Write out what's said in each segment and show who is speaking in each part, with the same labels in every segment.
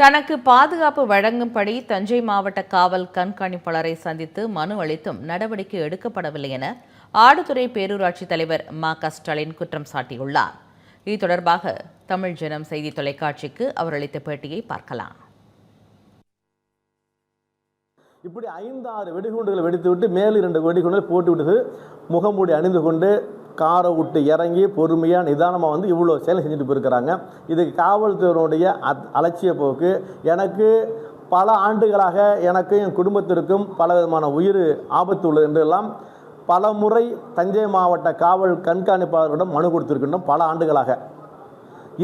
Speaker 1: தனக்கு பாதுகாப்பு வழங்கும்படி தஞ்சை மாவட்ட காவல் கண்காணிப்பாளரை சந்தித்து மனு அளித்தும் நடவடிக்கை எடுக்கப்படவில்லை என ஆடுதுறை பேரூராட்சி தலைவர் மா.க. ஸ்டாலின் குற்றம் சாட்டியுள்ளார். இது தொடர்பாக தமிழ் ஜனம் செய்தி தொலைக்காட்சிக்கு அவர் அளித்த பேட்டியை பார்க்கலாம்.
Speaker 2: இப்படி 5-6 வெடிகுண்டுகளை வெடித்துவிட்டு மேலும் 2 வெடிகுண்டுகளை போட்டுவிட்டு முகமூடி அணிந்து கொண்டு காரை விட்டு இறங்கி பொறுமையாக நிதானமாக இவ்வளோ செயல் செஞ்சுட்டு போயிருக்கிறாங்க. இதுக்கு காவல்துறையினுடைய அலட்சிய போக்கு எனக்கு பல ஆண்டுகளாக எனக்கும் என் குடும்பத்திற்கும் பல விதமான உயிர் ஆபத்து உள்ளது என்றெல்லாம் பல முறை தஞ்சை மாவட்ட காவல் கண்காணிப்பாளர்களிடம் மனு கொடுத்திருக்கின்றோம். பல ஆண்டுகளாக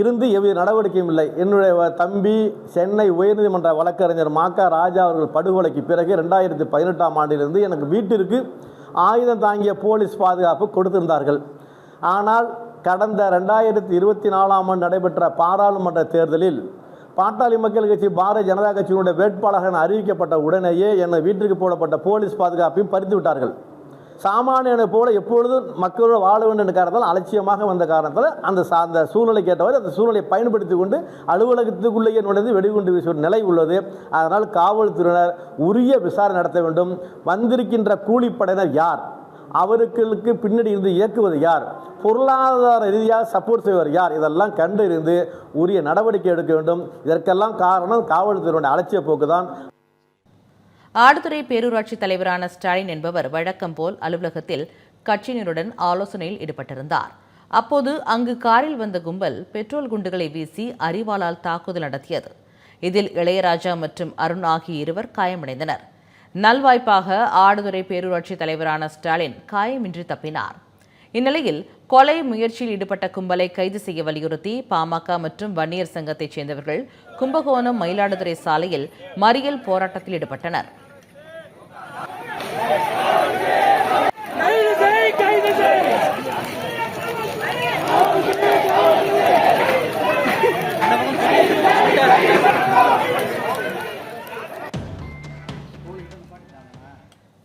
Speaker 2: இருந்து எவ்வித நடவடிக்கையும் இல்லை. என்னுடைய தம்பி சென்னை உயர்நீதிமன்ற வழக்கறிஞர் மா.க. ராஜா அவர்கள் படுகொலைக்கு பிறகு 2018ஆம் ஆண்டிலிருந்து எனக்கு வீட்டிற்கு ஆயுதம் தாங்கிய போலீஸ் பாதுகாப்பு கொடுத்திருந்தார்கள். ஆனால் கடந்த 2024ஆம் ஆண்டு நடைபெற்ற பாராளுமன்ற தேர்தலில் பாட்டாளி மக்கள் கட்சி பாரதிய ஜனதா கட்சியினுடைய வேட்பாளர்கள் அறிவிக்கப்பட்ட உடனேயே என்னை வீட்டிற்கு போடப்பட்ட போலீஸ் பாதுகாப்பையும் பறித்து விட்டார்கள். சாமானியனை போல எப்பொழுதும் மக்களோடு வாழ வேண்டும் என்ற காரணத்தால் அலட்சியமாக வந்த காரணத்தால் அந்த சூழ்நிலைக்கு ஏற்றவாறு அந்த சூழ்நிலையை பயன்படுத்தி கொண்டு அலுவலகத்துக்குள்ளேயே நுழைந்து வெடிகுண்டு வீசும் நிலை உள்ளது. அதனால் காவல்துறையினர் உரிய விசாரணை நடத்த வேண்டும். வந்திருக்கின்ற கூலிப்படையினர் யார், அவர்களுக்கு பின்னாடி இருந்து இயக்குவது யார், பொருளாதார ரீதியாக சப்போர்ட் செய்வர் யார், இதெல்லாம் கண்டறிந்து உரிய நடவடிக்கை எடுக்க வேண்டும். இதற்கெல்லாம் காரணம் காவல்துறையினுடைய அலட்சிய போக்குதான்.
Speaker 1: ஆடுதுறை பேரூராட்சி தலைவரான ஸ்டாலின் என்பவர் வழக்கம் போல் அலுவலகத்தில் கட்சியினருடன் ஆலோசனையில் ஈடுபட்டிருந்தார். அப்போது அங்கு காரில் வந்த கும்பல் பெட்ரோல் குண்டுகளை வீசி அரிவாளால் தாக்குதல் நடத்தியது. இதில் இளையராஜா மற்றும் அருண் ஆகிய இருவர் காயமடைந்தனர். நல்வாய்ப்பாக ஆடுதுறை பேரூராட்சி தலைவரான ஸ்டாலின் காயமின்றி தப்பினார். இந்நிலையில் கொலை முயற்சியில் ஈடுபட்ட கும்பலை கைது செய்ய வலியுறுத்தி பாமக மற்றும் வன்னியர் சங்கத்தைச் சேர்ந்தவர்கள் கும்பகோணம் மயிலாடுதுறை சாலையில் மறியல் போராட்டத்தில் ஈடுபட்டனர்.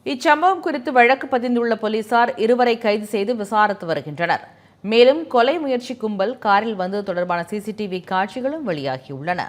Speaker 1: இச்சம்பவம் குறித்து வழக்கு பதிந்துள்ள போலீசார் இருவரை கைது செய்து விசாரித்து வருகின்றனர். மேலும் கொலை முயற்சி கும்பல் காரில் வந்தது தொடர்பான சிசிடிவி காட்சிகளும் வெளியாகியுள்ளன.